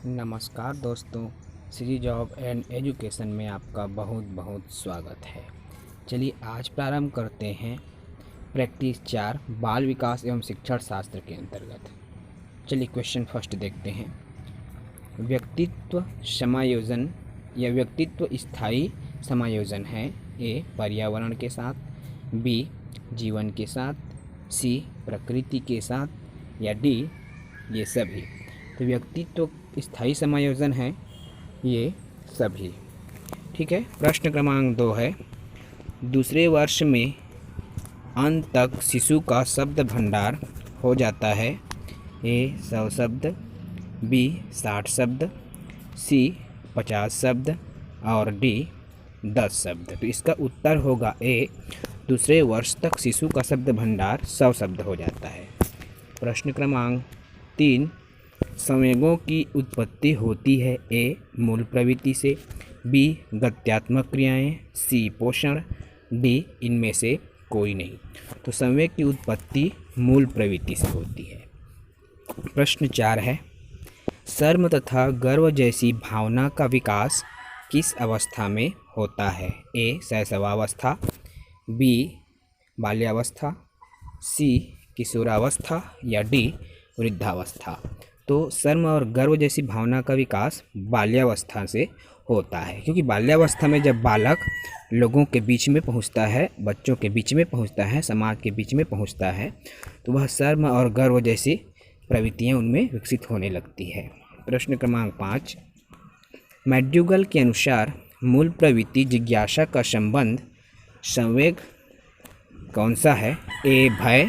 नमस्कार दोस्तों, Shri job and education में आपका बहुत बहुत स्वागत है। चलिए आज प्रारंभ करते हैं प्रैक्टिस 4 बाल विकास एवं शिक्षण शास्त्र के अंतर्गत। चलिए क्वेश्चन फर्स्ट देखते हैं। व्यक्तित्व समायोजन या व्यक्तित्व स्थायी समायोजन है। ए पर्यावरण के साथ, बी जीवन के साथ, सी प्रकृति के साथ या डी ये सभी। तो व्यक्तित्व स्थायी समायोजन है ये सभी। ठीक है। प्रश्न क्रमांक 2 है, दूसरे वर्ष में अंत तक शिशु का शब्द भंडार हो जाता है। ए 100 शब्द, बी 60 शब्द, सी 50 शब्द और डी 10 शब्द। तो इसका उत्तर होगा ए, दूसरे वर्ष तक शिशु का शब्द भंडार 100 शब्द हो जाता है। प्रश्न क्रमांक 3, संवेगों की उत्पत्ति होती है। ए मूल प्रवृत्ति से, बी गत्यात्मक क्रियाएं, सी पोषण, डी इनमें से कोई नहीं। तो संवेग की उत्पत्ति मूल प्रवृत्ति से होती है। प्रश्न 4 है, शर्म तथा गर्व जैसी भावना का विकास किस अवस्था में होता है। ए शैशवावस्था, बी बाल्यावस्था, सी किशोरावस्था या डी वृद्धावस्था। तो शर्म और गर्व जैसी भावना का विकास बाल्यावस्था से होता है, क्योंकि बाल्यावस्था में जब बालक लोगों के बीच में पहुंचता है, बच्चों के बीच में पहुंचता है, समाज के बीच में पहुंचता है, तो वह शर्म और गर्व जैसी प्रवृत्तियां उनमें विकसित होने लगती है। प्रश्न क्रमांक 5, मैक्ड्यूगल के अनुसार मूल प्रवृत्ति जिज्ञासा का संबंध संवेग कौन सा है। ए भय,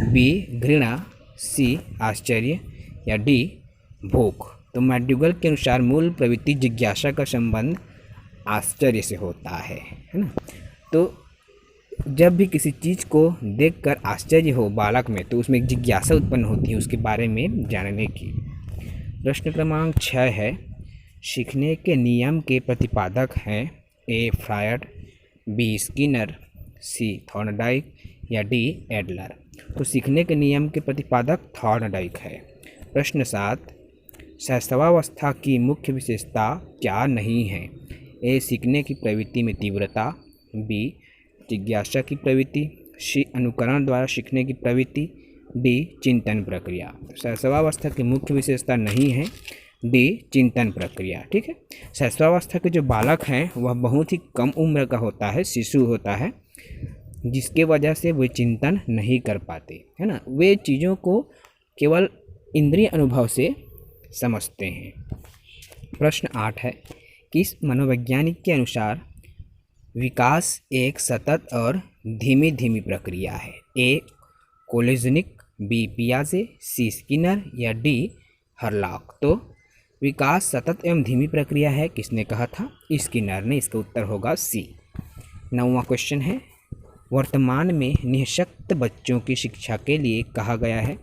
बी घृणा, सी आश्चर्य या डी भूख। तो मैक्ड्यूगल के अनुसार मूल प्रवृत्ति जिज्ञासा का संबंध आश्चर्य से होता है ना। तो जब भी किसी चीज़ को देखकर आश्चर्य हो बालक में, तो उसमें एक जिज्ञासा उत्पन्न होती है उसके बारे में जानने की। प्रश्न क्रमांक 6 है, सीखने के नियम के प्रतिपादक हैं। ए फ्रायड, बी स्किनर, सी थॉर्नडाइक या डी एडलर। तो सीखने के नियम के प्रतिपादक थॉर्नडाइक है। प्रश्न 7, शैशवावस्था की मुख्य विशेषता क्या नहीं है। ए सीखने की प्रवृत्ति में तीव्रता, बी जिज्ञासा की प्रवृत्ति, सी अनुकरण द्वारा सीखने की प्रवृत्ति, डी चिंतन प्रक्रिया। शैशवावस्था की मुख्य विशेषता नहीं है डी चिंतन प्रक्रिया। ठीक है। शैशवावस्था के जो बालक हैं वह बहुत ही कम उम्र का होता है, शिशु होता है, जिसके वजह से वे चिंतन नहीं कर पाते है ना। वे चीज़ों को केवल इंद्रिय अनुभव से समझते हैं। प्रश्न 8 है, किस मनोवैज्ञानिक के अनुसार विकास एक सतत और धीमी धीमी प्रक्रिया है। ए कोलेजनिक, बी पियाजे, सी स्किनर या डी हरलॉक। तो विकास सतत एवं धीमी प्रक्रिया है, किसने कहा था? स्किनर ने। इसका उत्तर होगा सी। 9वां क्वेश्चन है, वर्तमान में निःशक्त बच्चों की शिक्षा के लिए कहा गया है।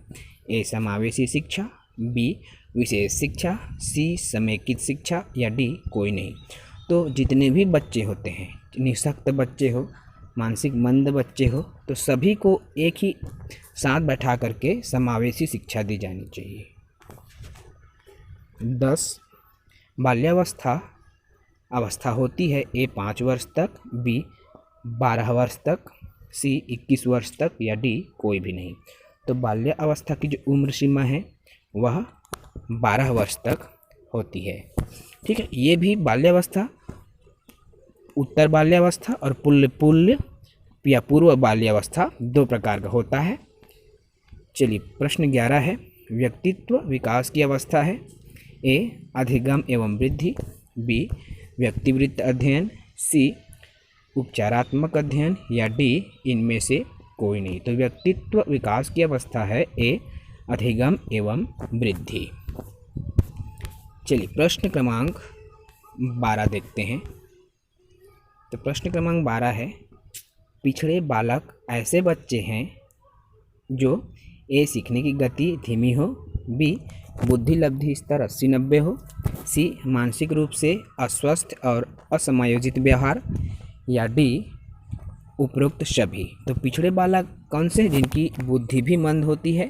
ए समावेशी शिक्षा, बी विशेष शिक्षा, सी समेकित शिक्षा या डी कोई नहीं। तो जितने भी बच्चे होते हैं, निःशक्त बच्चे हो, मानसिक मंद बच्चे हो, तो सभी को एक ही साथ बैठा करके समावेशी शिक्षा दी जानी चाहिए। 10 बाल्यावस्था होती है। ए 5 वर्ष तक, बी 12 वर्ष तक, सी 21 वर्ष तक या डी कोई भी नहीं। तो बाल्य अवस्था की जो उम्र सीमा है वह 12 वर्ष तक होती है। ठीक है। ये भी बाल्यावस्था, उत्तर बाल्यावस्था और पूर्व या पूर्व बाल्यावस्था 2 प्रकार का होता है। चलिए प्रश्न 11 है, व्यक्तित्व विकास की अवस्था है। ए अधिगम एवं वृद्धि, बी व्यक्तिवृत्त अध्ययन, सी उपचारात्मक अध्ययन या डी इनमें से कोई नहीं। तो व्यक्तित्व विकास की अवस्था है ए अधिगम एवं वृद्धि। चलिए प्रश्न क्रमांक 12 देखते हैं। तो प्रश्न क्रमांक 12 है, पिछड़े बालक ऐसे बच्चे हैं जो ए सीखने की गति धीमी हो, बी बुद्धि लब्धि स्तर 80-90 हो, सी मानसिक रूप से अस्वस्थ और असमायोजित व्यवहार या डी उपरोक्त सभी। तो पिछड़े बालक कौन से? जिनकी बुद्धि भी मंद होती है,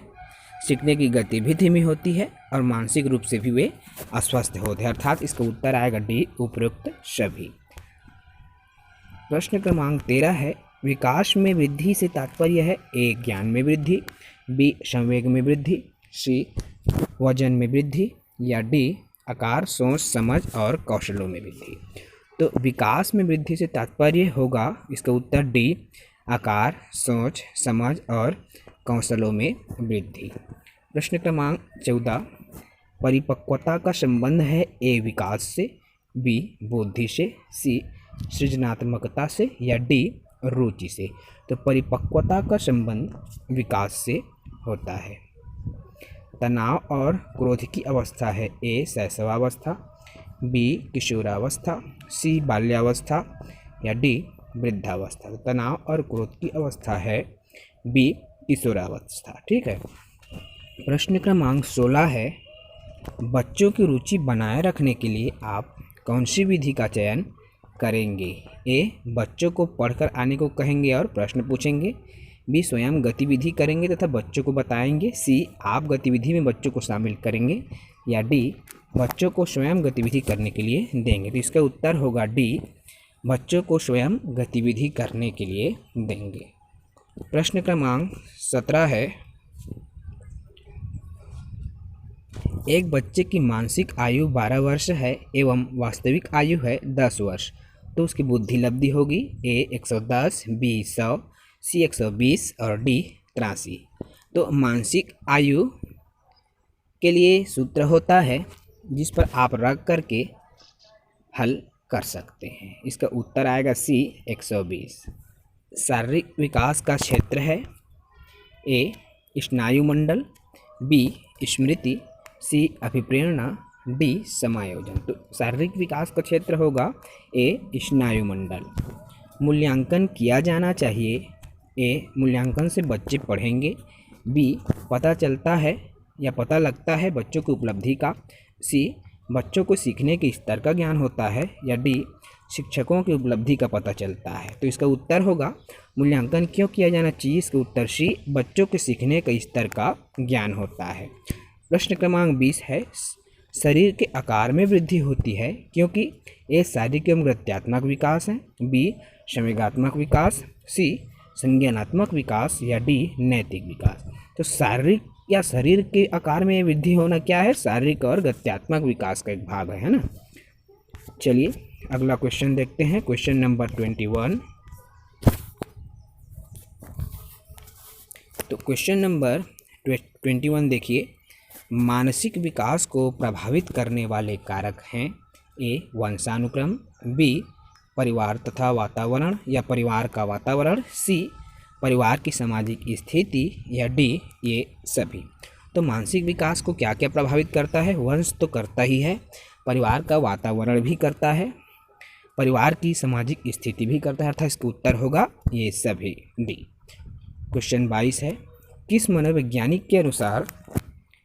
सीखने की गति भी धीमी होती है और मानसिक रूप से भी वे अस्वस्थ होते हैं। अर्थात इसका उत्तर आएगा डी, उपरोक्त सभी। प्रश्न क्रमांक 13 है, विकास में वृद्धि से तात्पर्य है ए, ज्ञान में वृद्धि, बी, संवेग में वृद्धि, सी, वजन में वृद्धि, या डी, आकार, सोच, समझ और कौशलों में वृद्धि। तो विकास में वृद्धि से तात्पर्य होगा इसका उत्तर डी, आकार, सोच, समझ और कौशलों में वृद्धि। प्रश्न क्रमांक 14, परिपक्वता का संबंध है ए, विकास से, बी, बुद्धि से, सी, सृजनात्मकता से, या डी, रुचि से। तो परिपक्वता का संबंध विकास से होता है। तनाव और क्रोध की अवस्था है ए, शैशवावस्था, बी, किशोरावस्था, सी, बाल्यावस्था, या डी, वृद्धावस्था। तो तनाव और क्रोध की अवस्था है बी, किशोरावस्था। ठीक है। प्रश्न क्रमांक 16 है, बच्चों की रुचि बनाए रखने के लिए आप कौन सी विधि का चयन करेंगे? ए, बच्चों को पढ़कर आने को कहेंगे और प्रश्न पूछेंगे, बी, स्वयं गतिविधि करेंगे तथा बच्चों को बताएंगे, सी, आप गतिविधि में बच्चों को शामिल करेंगे, या डी, बच्चों को स्वयं गतिविधि करने के लिए देंगे। तो इसका उत्तर होगा डी, बच्चों को स्वयं गतिविधि करने के लिए देंगे। प्रश्न क्रमांक 17 है, एक बच्चे की मानसिक आयु 12 वर्ष है एवं वास्तविक आयु है 10 वर्ष, तो उसकी बुद्धि लब्धि होगी ए, 110, बी, 100, सी, 120 और डी, 83। तो मानसिक आयु के लिए सूत्र होता है जिस पर आप रख करके हल कर सकते हैं। इसका उत्तर आएगा सी, 120। शारीरिक विकास का क्षेत्र है ए, स्नायुमंडल, बी, स्मृति, सी, अभिप्रेरणा, डी, समायोजन। तो शारीरिक विकास का क्षेत्र होगा ए, स्नायुमंडल। मूल्यांकन किया जाना चाहिए ए, मूल्यांकन से बच्चे पढ़ेंगे, बी, पता चलता है या पता लगता है बच्चों की उपलब्धि का, सी, बच्चों को सीखने के स्तर का ज्ञान होता है, या डी, शिक्षकों की उपलब्धि का पता चलता है। तो इसका उत्तर होगा मूल्यांकन क्यों किया जाना चाहिए, इसका उत्तर सी, बच्चों के सीखने के स्तर का ज्ञान होता है। प्रश्न क्रमांक 20 है, शरीर के आकार में वृद्धि होती है क्योंकि ए, शारीरिक एवं गत्यात्मक विकास है, बी, संवेगात्मक विकास, सी, संज्ञानात्मक विकास, या डी, नैतिक विकास। तो शारीरिक या शरीर के आकार में वृद्धि होना क्या है, शारीरिक और गत्यात्मक विकास का एक भाग है ना। चलिए अगला क्वेश्चन देखते हैं, क्वेश्चन नंबर 21। तो क्वेश्चन नंबर 21 देखिए, मानसिक विकास को प्रभावित करने वाले कारक हैं ए, वंशानुक्रम, बी, परिवार तथा वातावरण या परिवार का वातावरण, सी, परिवार की सामाजिक स्थिति, या डी, ये सभी। तो मानसिक विकास को क्या क्या प्रभावित करता है, वंश तो करता ही है, परिवार का वातावरण भी करता है, परिवार की सामाजिक स्थिति भी करता है, अर्थात इसका उत्तर होगा ये सभी, डी। क्वेश्चन 22 है, किस मनोवैज्ञानिक के अनुसार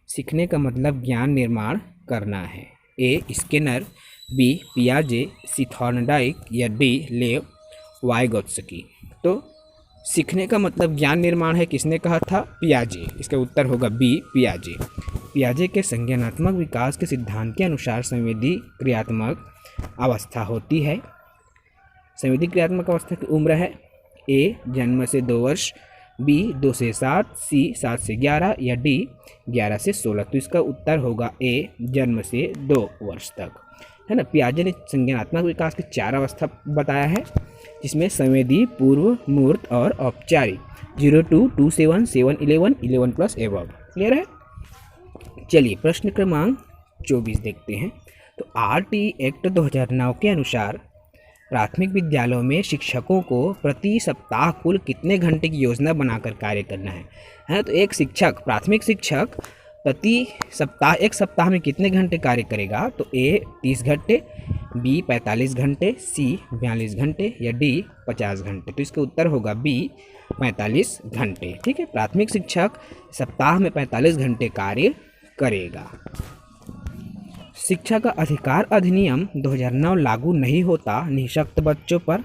सीखने का मतलब ज्ञान निर्माण करना है? ए, स्किनर, बी, पियाजे, सी, थॉर्नडाइक, या डी, लेव वाइगोत्स्की। तो सीखने का मतलब ज्ञान निर्माण है किसने कहा था? पियाजे। इसका उत्तर होगा बी, पियाजे। पियाजे के संज्ञानात्मक विकास के सिद्धांत के अनुसार संवेदी क्रियात्मक अवस्था होती है। संवेदी क्रियात्मक अवस्था की उम्र है ए, जन्म से 2 वर्ष, बी, 2 से 7, सी, 7 से 11, या डी, 11 से 16। तो इसका उत्तर होगा ए, जन्म से 2 वर्ष तक, है ना। पियाजे ने संज्ञानात्मक विकास की 4 अवस्था बताया है, जिसमें संवेदी, पूर्व, मूर्त और औपचारिक। 0 to 2, 7, 7, 11, 11 प्लस एबव। क्लियर है। चलिए प्रश्न क्रमांक 24 देखते हैं। तो RT एक्ट 2009 के अनुसार प्राथमिक विद्यालयों में शिक्षकों को प्रति सप्ताह कुल कितने घंटे की योजना बनाकर कार्य करना है। तो एक शिक्षक, प्राथमिक शिक्षक प्रति सप्ताह, एक सप्ताह में कितने घंटे कार्य करेगा? तो ए, 30 घंटे, बी, 45 घंटे, सी, 42 घंटे, या डी, 50 घंटे। तो इसका उत्तर होगा बी, 45 घंटे। ठीक है, प्राथमिक शिक्षक सप्ताह में 45 घंटे कार्य करेगा। शिक्षा का अधिकार अधिनियम 2009 लागू नहीं होता निःशक्त बच्चों पर।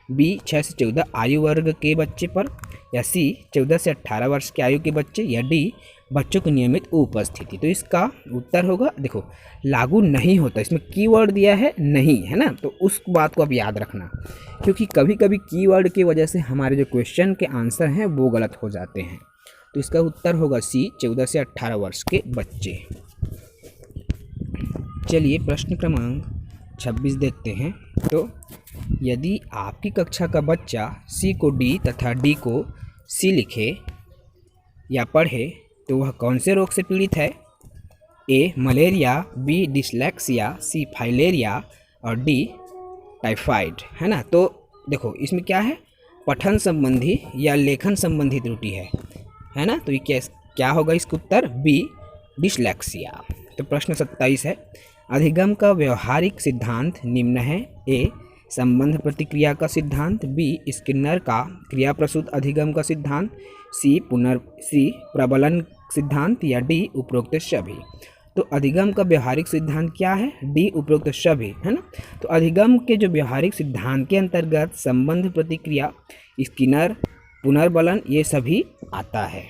बी 6 से 14 आयु वर्ग के बच्चे पर, या सी 14 से 18 वर्ष की आयु के बच्चे, या डी बच्चों की नियमित उपस्थिति। तो इसका उत्तर होगा, देखो लागू नहीं होता, इसमें कीवर्ड दिया है नहीं, है ना, तो उस बात को आप याद रखना, क्योंकि कभी कभी कीवर्ड की वजह से हमारे जो क्वेश्चन के आंसर हैं वो गलत हो जाते हैं। तो इसका उत्तर होगा सी 14 से 18 वर्ष के बच्चे। चलिए प्रश्न क्रमांक 26 देखते हैं। तो यदि आपकी कक्षा का बच्चा सी को डी तथा डी को सी लिखे या पढ़े तो वह कौन से रोग से पीड़ित है? ए मलेरिया, बी डिसलेक्सिया, सी फाइलेरिया और डी टाइफाइड, है ना। तो देखो इसमें क्या है, पठन संबंधी या लेखन संबंधी त्रुटि है ना। तो ये क्या होगा इसका उत्तर? B dyslexia. तो प्रश्न 27 है, अधिगम का व्यवहारिक सिद्धांत निम्न है। ए संबंध प्रतिक्रिया का सिद्धांत, बी स्किनर का क्रिया प्रसूत अधिगम का सिद्धांत, सी प्रबलन सिद्धांत, या डी उपरोक्त सभी। तो अधिगम का व्यवहारिक सिद्धांत क्या है? डी उपरोक्त सभी, है ना। तो अधिगम के जो व्यवहारिक सिद्धांत के अंतर्गत संबंध प्रतिक्रिया, स्किनर, पुनर्बलन ये सभी आता है।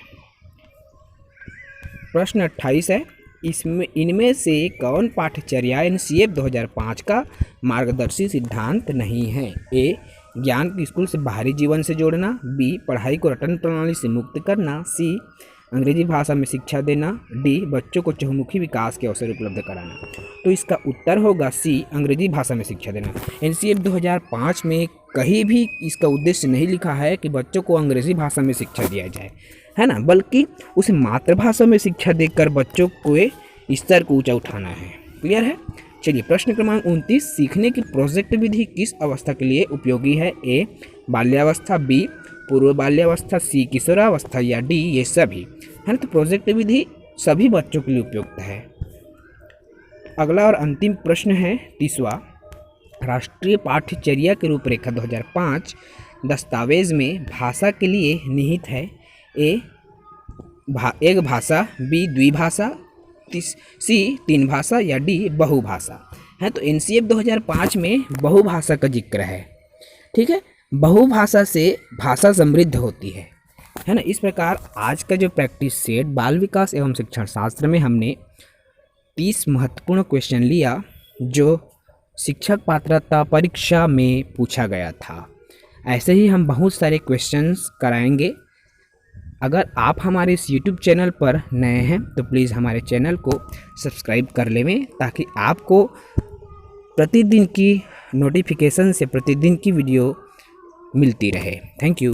प्रश्न 28 है, इनमें से कौन पाठ्यचर्या एनसीएफ 2005 का मार्गदर्शी सिद्धांत नहीं है? ए ज्ञान को स्कूल से बाहरी जीवन से जोड़ना, बी पढ़ाई को रटन प्रणाली से मुक्त करना, सी अंग्रेजी भाषा में शिक्षा देना, डी बच्चों को चहुमुखी विकास के अवसर उपलब्ध कराना। तो इसका उत्तर होगा सी अंग्रेजी भाषा में शिक्षा देना। एनसीएफ 2005 में कहीं भी इसका उद्देश्य नहीं लिखा है कि बच्चों को अंग्रेजी भाषा में शिक्षा दिया जाए, है ना, बल्कि उसे मातृभाषा में शिक्षा देकर बच्चों को स्तर को ऊंचा उठाना है। क्लियर है। चलिए प्रश्न क्रमांक 29, सीखने की प्रोजेक्ट विधि किस अवस्था के लिए उपयोगी है? ए बाल्यावस्था, बी पूर्व बाल्यावस्था, सी किशोरावस्था, या डी ये सभी, है ना। तो प्रोजेक्ट विधि सभी बच्चों के लिए उपयुक्त है। अगला और अंतिम प्रश्न है 30वां, राष्ट्रीय पाठ्यचर्या की रूपरेखा 2005 दस्तावेज में भाषा के लिए निहित है। ए एक भाषा, बी द्विभाषा, सी तीन भाषा, या डी बहुभाषा, है। तो एनसीएफ 2005 में बहुभाषा का जिक्र है, ठीक है। बहुभाषा से भाषा समृद्ध होती है ना। इस प्रकार आज का जो प्रैक्टिस सेट बाल विकास एवं शिक्षण शास्त्र में हमने 30 महत्वपूर्ण क्वेश्चन लिया जो शिक्षक पात्रता परीक्षा में पूछा गया था। ऐसे ही हम बहुत सारे क्वेश्चंस कराएंगे। अगर आप हमारे इस YouTube चैनल पर नए हैं तो प्लीज़ हमारे चैनल को सब्सक्राइब कर लें, ताकि आपको प्रतिदिन की नोटिफिकेशन से प्रतिदिन की वीडियो मिलती रहे। Thank you.